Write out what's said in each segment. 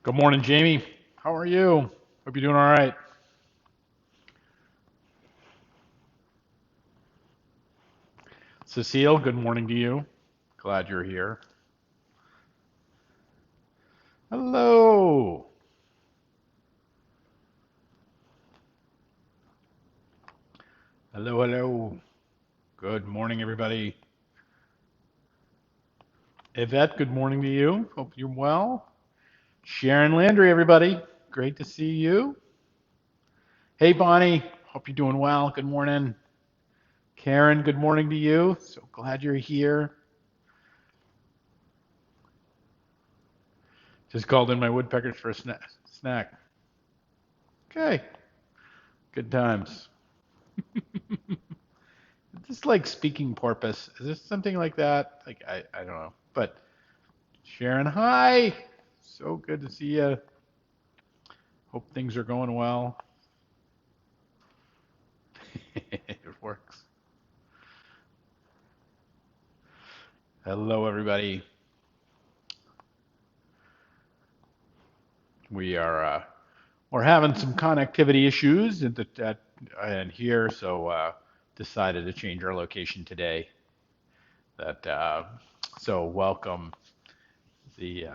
Good morning, Jamie. How are you? Hope you're doing all right. Cecile, good morning to you. Glad you're here. Hello. Hello, hello. Good morning, everybody. Yvette, good morning to you. Hope you're well. Sharon Landry, everybody. Great to see you. Hey, Bonnie. Hope you're doing well. Good morning. Karen, good morning to you. So glad you're here. Just called in my woodpeckers for a snack. Okay. Good times. Just like speaking porpoise. Is this something like that? Like I don't know. But Sharon, hi. So good to see you. Hope things are going well. It works. Hello, everybody. We are we're having some connectivity issues and here, so decided to change our location today. That so welcome the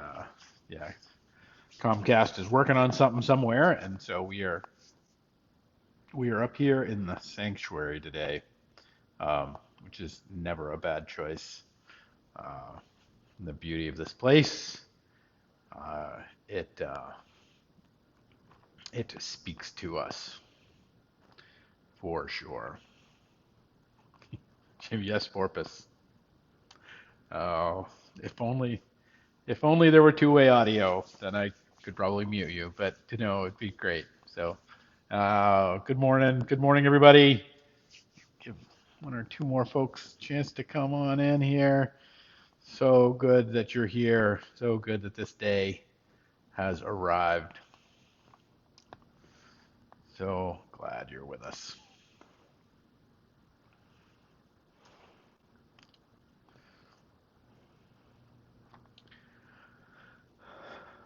yeah, Comcast is working on something somewhere, and so we are up here in the sanctuary today, which is never a bad choice. Uh, the beauty of this place, uh, it it speaks to us for sure. Yes, porpoise. Oh, if only if only there were two-way audio, then I could probably mute you. But it'd be great. So, good morning, everybody. Give one or two more folks a chance to come on in here. So good that you're here. So good that this day has arrived. So glad you're with us.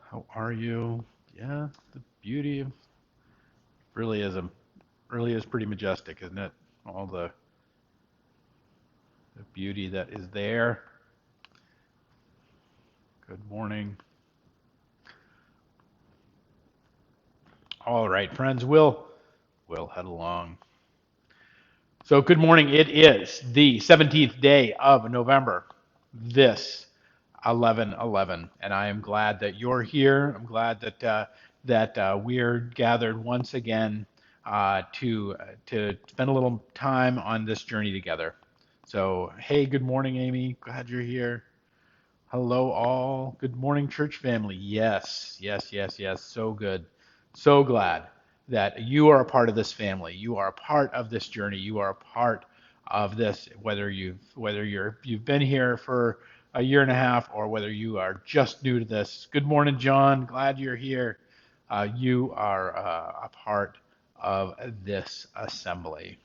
How are you? Yeah, the beauty of really is a really is pretty majestic, isn't it? All the beauty that is there. Good morning. All right, friends, we'll head along. So good morning. It is the 17th day of November. This 11:11, and I am glad that you're here. I'm glad that we're gathered once again to spend a little time on this journey together. So, hey, good morning, Amy. Glad you're here. Hello, all. Good morning, church family. Yes, yes, yes, yes. So good. So glad that you are a part of this family. You are a part of this journey. You are a part of this, whether you've been here for a year and a half or whether you are just new to this. Good morning, John. Glad you're here. You are a part of this assembly.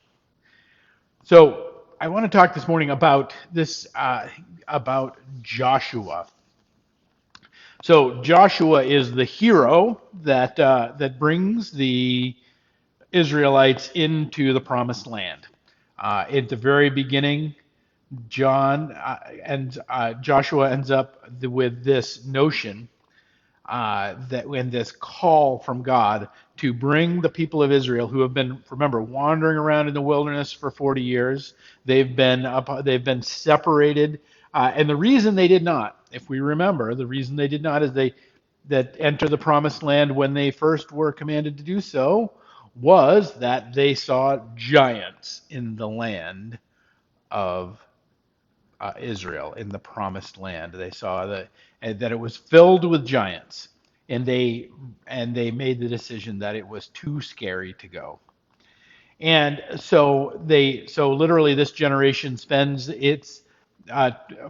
So I want to talk this morning about about Joshua. So Joshua is the hero that brings the Israelites into the promised land. At the very beginning, Joshua ends up with this notion that when this call from God to bring the people of Israel, who have been, remember, wandering around in the wilderness for 40 years, they've been separated, and the reason they did not, if we remember, the reason they did not is they that enter the promised land when they first were commanded to do so was that they saw giants in the land of Israel, in the promised land. They saw that it was filled with giants, and they made the decision that it was too scary to go. And so literally this generation spends its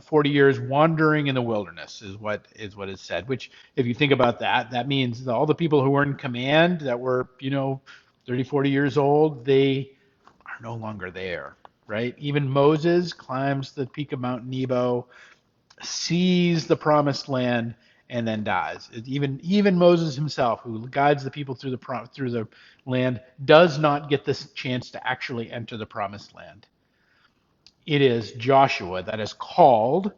40 years wandering in the wilderness is what is said. Which, if you think about that, that means that all the people who were in command that were 30, 40 years old, they are no longer there, right? Even Moses climbs the peak of Mount Nebo, sees the promised land, and then dies. Even Moses himself, who guides the people through the land, does not get this chance to actually enter the promised land. It is Joshua that is called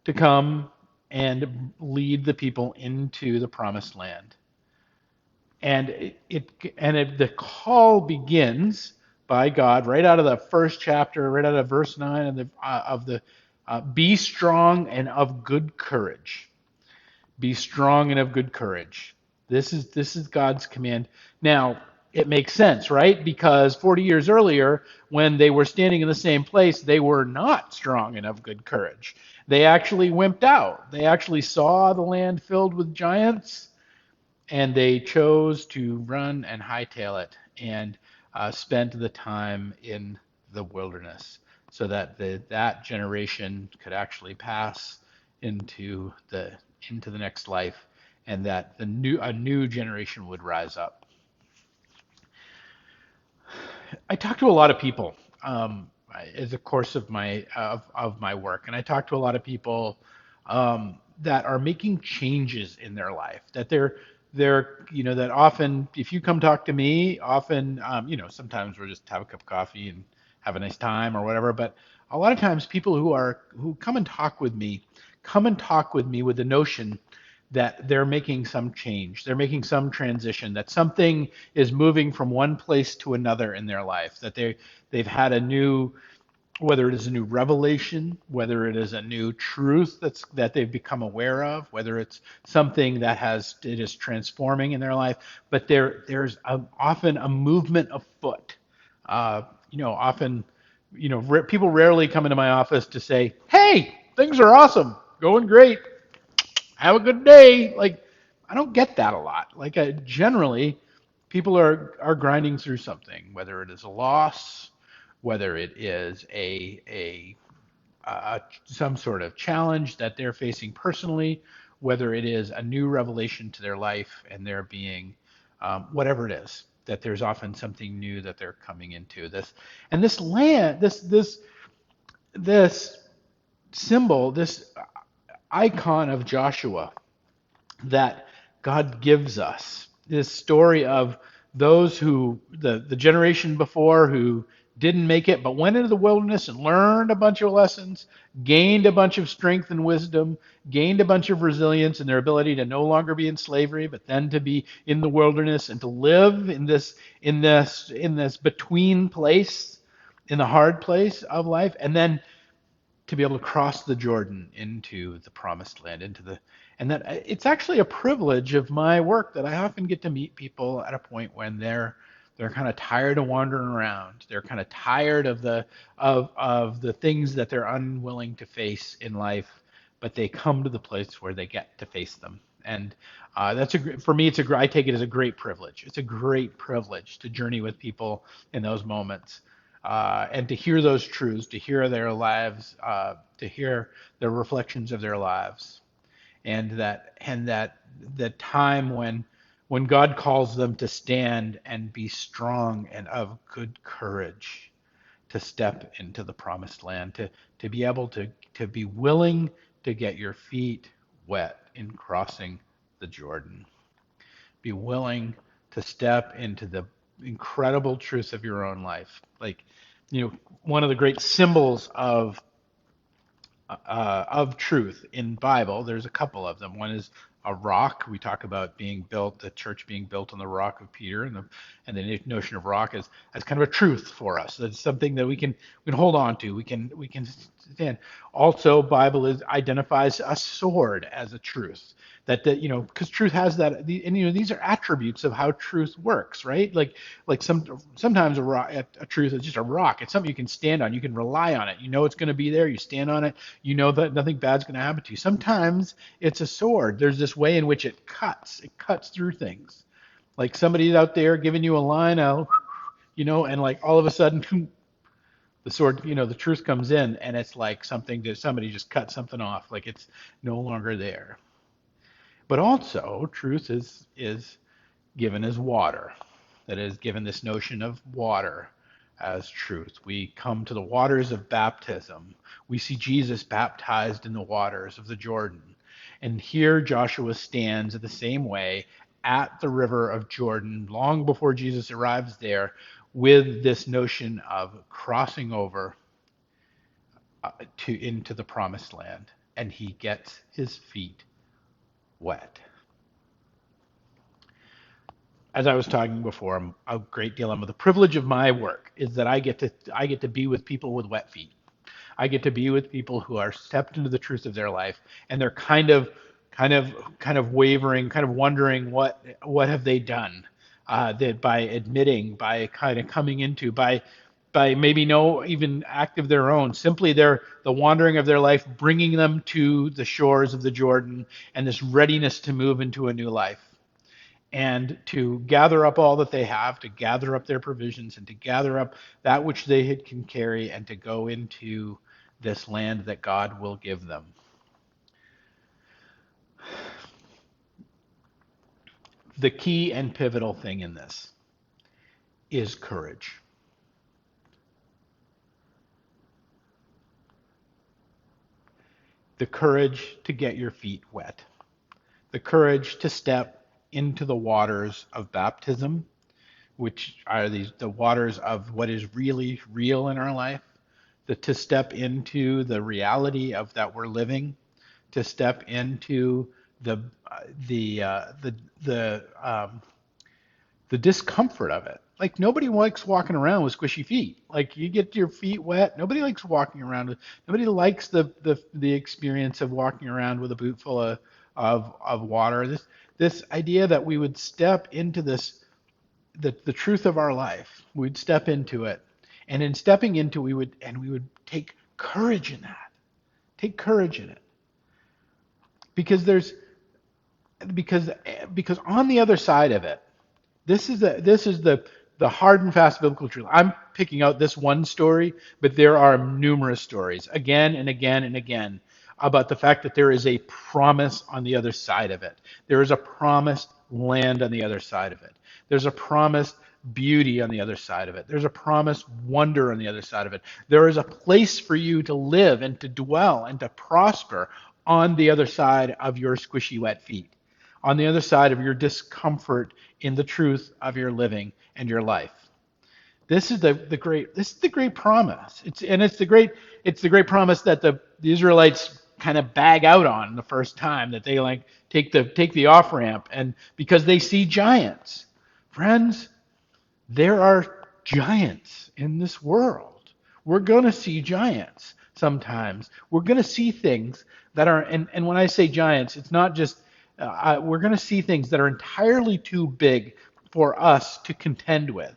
to come and lead the people into the promised land. And the call begins by God right out of the first chapter, right out of verse 9 of the be strong and of good courage. Be strong and of good courage. This is God's command. Now, it makes sense, right? Because 40 years earlier, when they were standing in the same place, they were not strong and of good courage. They actually wimped out. They actually saw the land filled with giants, and they chose to run and hightail it and spent the time in the wilderness so that that generation could actually pass into the next life, and that a new generation would rise up. I talk to a lot of people as a course of my work, and I talk to a lot of people that are making changes in their life. That they're that often, if you come talk to me, often sometimes we'll just have a cup of coffee and have a nice time or whatever. But a lot of times, people who come and talk with me with the notion that they're making some change, they're making some transition, that something is moving from one place to another in their life, that they've had a new, whether it is a new revelation, whether it is a new truth that they've become aware of, whether it's something it is transforming in their life, but there's often a movement afoot. Often, people rarely come into my office to say, "Hey, things are awesome, going great. Have a good day." Like, I don't get that a lot. Like, generally, people are grinding through something, whether it is a loss, whether it is some sort of challenge that they're facing personally, whether it is a new revelation to their life and they're being whatever it is, that there's often something new that they're coming into. This land, this symbol, this icon of Joshua that God gives us. This story of those the generation before, who didn't make it, but went into the wilderness and learned a bunch of lessons, gained a bunch of strength and wisdom, gained a bunch of resilience in their ability to no longer be in slavery, but then to be in the wilderness and to live in this between place, in the hard place of life, and then to be able to cross the Jordan into the promised land, and that it's actually a privilege of my work that I often get to meet people at a point when they're kind of tired of wandering around. They're kind of tired of the things that they're unwilling to face in life, but they come to the place where they get to face them. And for me, I take it as a great privilege. It's a great privilege to journey with people in those moments and to hear those truths, to hear their lives, to hear the reflections of their lives, and that the time when God calls them to stand and be strong and of good courage, to step into the promised land, to be able to be willing to get your feet wet in crossing the Jordan. Be willing to step into the incredible truths of your own life. Like, one of the great symbols of truth in Bible. There's a couple of them. One is a rock. We talk about the church being built on the rock of Peter, and the notion of rock as kind of a truth for us. That's something that we can hold on to. We can stand. Also, Bible identifies a sword as a truth. Because truth has that, and these are attributes of how truth works, right? Like sometimes a truth is just a rock. It's something you can stand on. You can rely on it. You know it's going to be there. You stand on it. You know that nothing bad's going to happen to you. Sometimes it's a sword. There's this way in which it cuts. It cuts through things. Like somebody's out there giving you a line out, and like all of a sudden, the sword, the truth comes in, and it's like somebody just cut something off. Like it's no longer there. But also, truth is given as water. That is given this notion of water as truth. We come to the waters of baptism. We see Jesus baptized in the waters of the Jordan. And here Joshua stands the same way at the river of Jordan, long before Jesus arrives there, with this notion of crossing over into the promised land. And he gets his feet wet. As I was talking before, a great deal of the privilege of my work is that I get to be with people with wet feet. I get to be with people who are stepped into the truth of their life, and they're kind of wavering, kind of wondering what have they done, that by admitting, by kind of coming into, by maybe no even act of their own, simply the wandering of their life, bringing them to the shores of the Jordan, and this readiness to move into a new life, and to gather up all that they have, to gather up their provisions, and to gather up that which they can carry, and to go into this land that God will give them. The key and pivotal thing in this is courage. The courage to get your feet wet. The courage to step into the waters of baptism, which are the waters of what is really real in our life. To step into the reality of that we're living, to step into the the discomfort of it. Like, nobody likes walking around with squishy feet. Like, you get your feet wet. Nobody likes walking around with. Nobody likes the experience of walking around with a boot full of water. This idea that we would step into this, the truth of our life. We'd step into it, and in stepping into, we would take courage in that. Take courage in it, because because on the other side of it, this is the hard and fast biblical truth. I'm picking out this one story, but there are numerous stories, again and again and again, about the fact that there is a promise on the other side of it. There is a promised land on the other side of it. There's a promised beauty on the other side of it. There's a promised wonder on the other side of it. There is a place for you to live and to dwell and to prosper on the other side of your squishy wet feet, on the other side of your discomfort in the truth of your living and your life. This is the great promise. It's the great promise that the Israelites kind of bag out on the first time, that they like take the off ramp, and because they see giants. Friends, there are giants in this world. We're going to see giants sometimes. We're going to see things that are, and when I say giants, it's not just, we're going to see things that are entirely too big for us to contend with.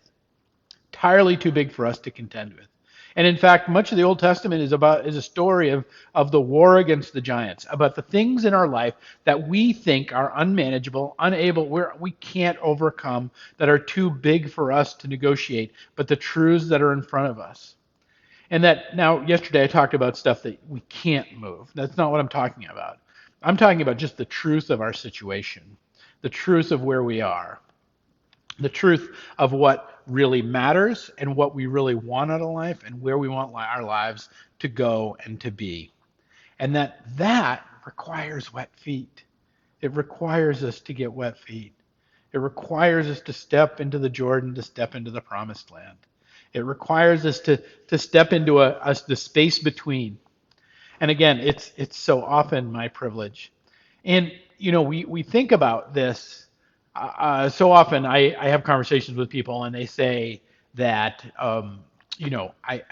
Entirely too big for us to contend with. And in fact, much of the Old Testament is a story of the war against the giants, about the things in our life that we think are unmanageable, unable, we can't overcome, that are too big for us to negotiate, but the truths that are in front of us. And that, now, yesterday I talked about stuff that we can't move. That's not what I'm talking about. I'm talking about just the truth of our situation, the truth of where we are, the truth of what really matters and what we really want out of life and where we want our lives to go and to be. And that requires wet feet. It requires us to get wet feet. It requires us to step into the Jordan, to step into the promised land. It requires us to step into the space between. And again, it's so often my privilege. And, we think about this. So often I have conversations with people, and they say that, I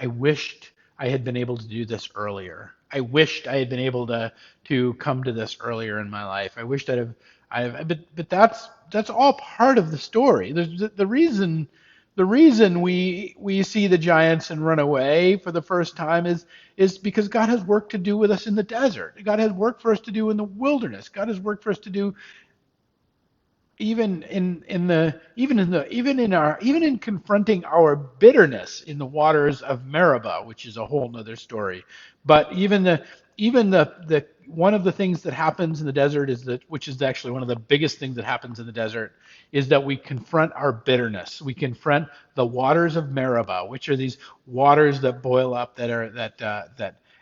wished I had been able to do this earlier. I wished I had been able to come to this earlier in my life. I wished but that's all part of the story. The reason we see the giants and run away for the first time is because God has work to do with us in the desert. God has work for us to do in the wilderness. God has work for us to do even in confronting our bitterness in the waters of Meribah, which is a whole nother story. But even the one of the things that happens in the desert which is actually one of the biggest things that happens in the desert, is that we confront our bitterness. We confront the waters of Meribah, which are these waters that boil up, and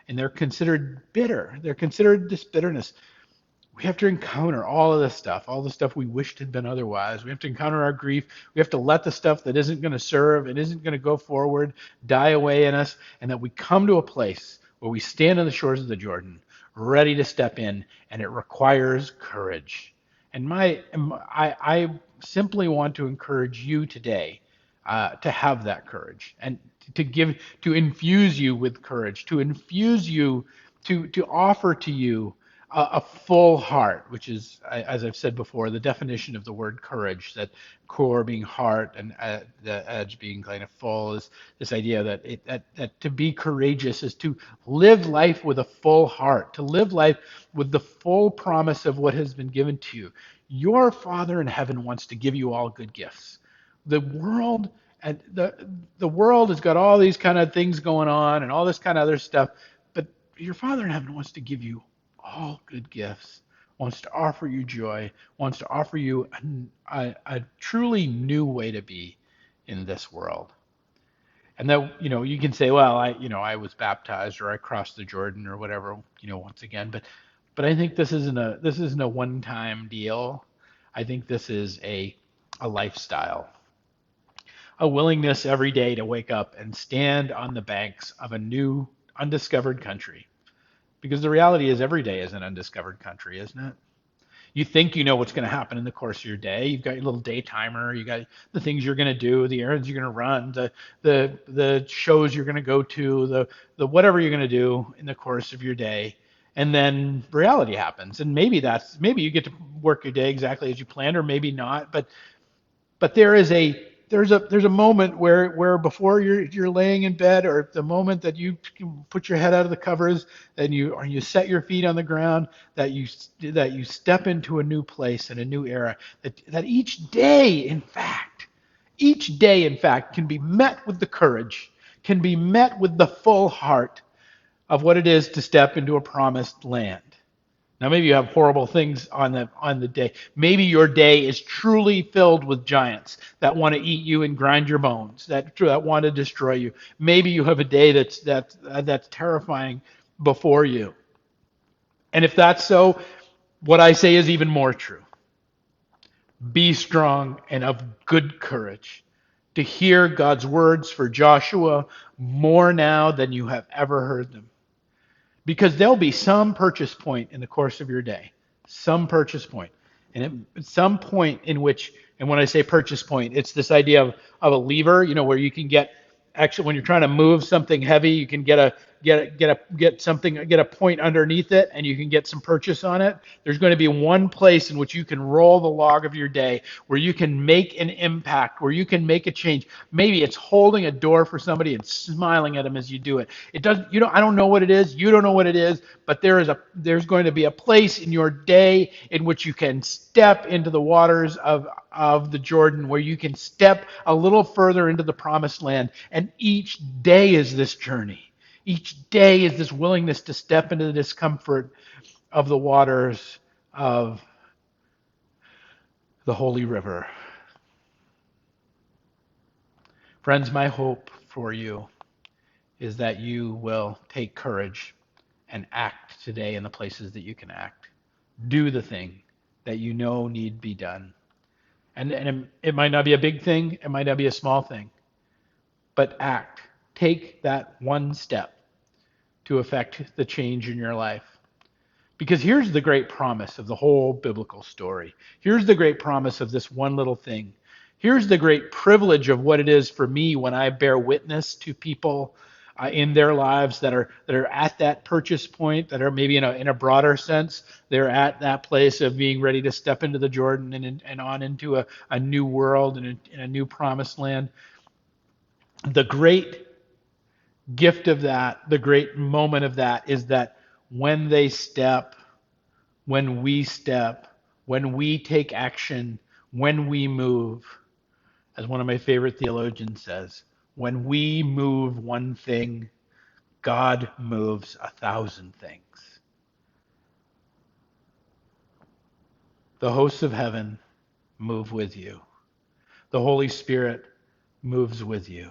they're considered bitter. They're considered this bitterness. We have to encounter all of this stuff, all the stuff we wished had been otherwise. We have to encounter our grief. We have to let the stuff that isn't going to serve and isn't going to go forward die away in us, and that we come to a place where we stand on the shores of the Jordan, ready to step in, and it requires courage. And I simply want to encourage you today to have that courage and to infuse you with courage, to infuse you, to offer to you a full heart, which is, as I've said before, the definition of the word courage, that core being heart and the edge being kind of full, is this idea that to be courageous is to live life with a full heart, to live life with the full promise of what has been given to you. Your Father in heaven wants to give you all good gifts. The world and the world has got all these kind of things going on and all this kind of other stuff, but your Father in heaven wants to give you all good gifts, wants to offer you joy, wants to offer you a truly new way to be in this world. And that, you can say, well, I was baptized or I crossed the Jordan or whatever, once again, but I think this isn't a one-time deal. I think this is a lifestyle, a willingness every day to wake up and stand on the banks of a new undiscovered country. Because the reality is every day is an undiscovered country, isn't it? You think you know what's going to happen in the course of your day. You've got your little day timer. You got the things you're going to do, the errands you're going to run, the shows you're going to go to, the whatever you're going to do in the course of your day. And then reality happens. And maybe you get to work your day exactly as you planned, or maybe not. But there's a moment where before you're laying in bed, or the moment that you put your head out of the covers and you set your feet on the ground, that you step into a new place and a new era, that each day in fact can be met with the courage, can be met with the full heart of what it is to step into a promised land. Now, maybe you have horrible things on the day. Maybe your day is truly filled with giants that want to eat you and grind your bones, that want to destroy you. Maybe you have a day that's terrifying before you. And if that's so, what I say is even more true. Be strong and of good courage to hear God's words for Joshua more now than you have ever heard them. Because there'll be some purchase point in the course of your day, some purchase point. And at some point in which, and when I say purchase point, it's this idea of a lever, where you can actually, when you're trying to move something heavy, you can get a point underneath it, and you can get some purchase on it. There's going to be one place in which you can roll the log of your day, where you can make an impact, where you can make a change. Maybe it's holding a door for somebody and smiling at them as you do it. It doesn't, I don't know what it is. You don't know what it is, but there's going to be a place in your day in which you can step into the waters of the Jordan, where you can step a little further into the promised land. And each day is this journey. Each day is this willingness to step into the discomfort of the waters of the Holy River. Friends, my hope for you is that you will take courage and act today in the places that you can act. Do the thing that you know need be done. And it might not be a big thing, it might not be a small thing, but act. Take that one step to affect the change in your life. Because here's the great promise of the whole biblical story. Here's the great promise of this one little thing. Here's the great privilege of what it is for me when I bear witness to people in their lives that are at that purchase point, that are maybe in a broader sense, they're at that place of being ready to step into the Jordan and on into a new world and a new promised land. The great gift of that, the great moment of that, is that when they step, when we step, when we take action, when we move, as one of my favorite theologians says, when we move one thing, God moves 1,000 things. The hosts of heaven move with you. The Holy Spirit moves with you.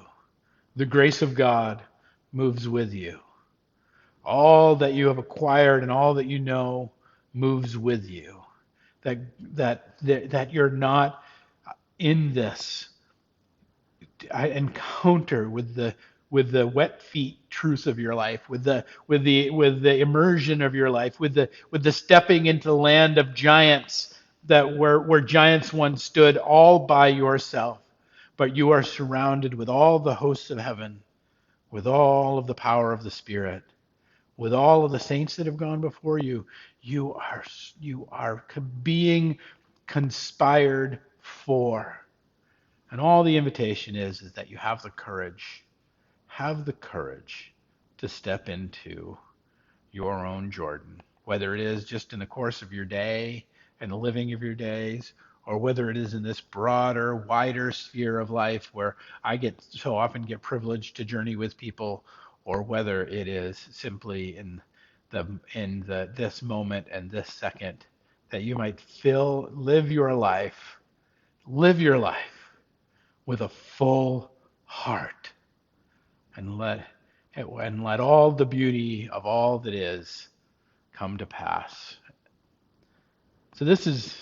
The grace of God moves with you. All that you have acquired and all that you know moves with you, that that you're not in this encounter with the wet feet truths of your life, with the immersion of your life, with the stepping into the land of giants, that where giants once stood all by yourself, but you are surrounded with all the hosts of heaven, with all of the power of the Spirit, with all of the saints that have gone before you. You are being conspired for. And all the invitation is that you have the courage to step into your own Jordan, whether it is just in the course of your day and the living of your days, or whether it is in this broader, wider sphere of life where I get so often get privileged to journey with people, or whether it is simply in the this moment and this second, that you might live your life with a full heart, and let all the beauty of all that is come to pass. So this is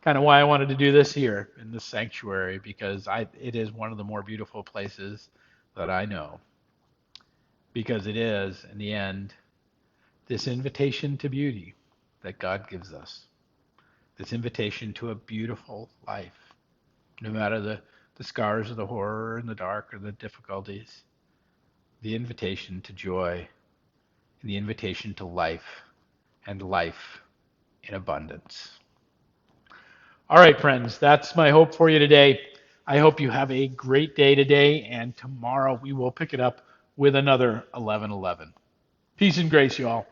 kind of why I wanted to do this here in this sanctuary, because it is one of the more beautiful places that I know, because it is, in the end, this invitation to beauty that God gives us, this invitation to a beautiful life, no matter the scars or the horror and the dark or the difficulties, the invitation to joy, and the invitation to life, and life in abundance. All right, friends, that's my hope for you today. I hope you have a great day today, and tomorrow we will pick it up with another 11:11. Peace and grace, you all.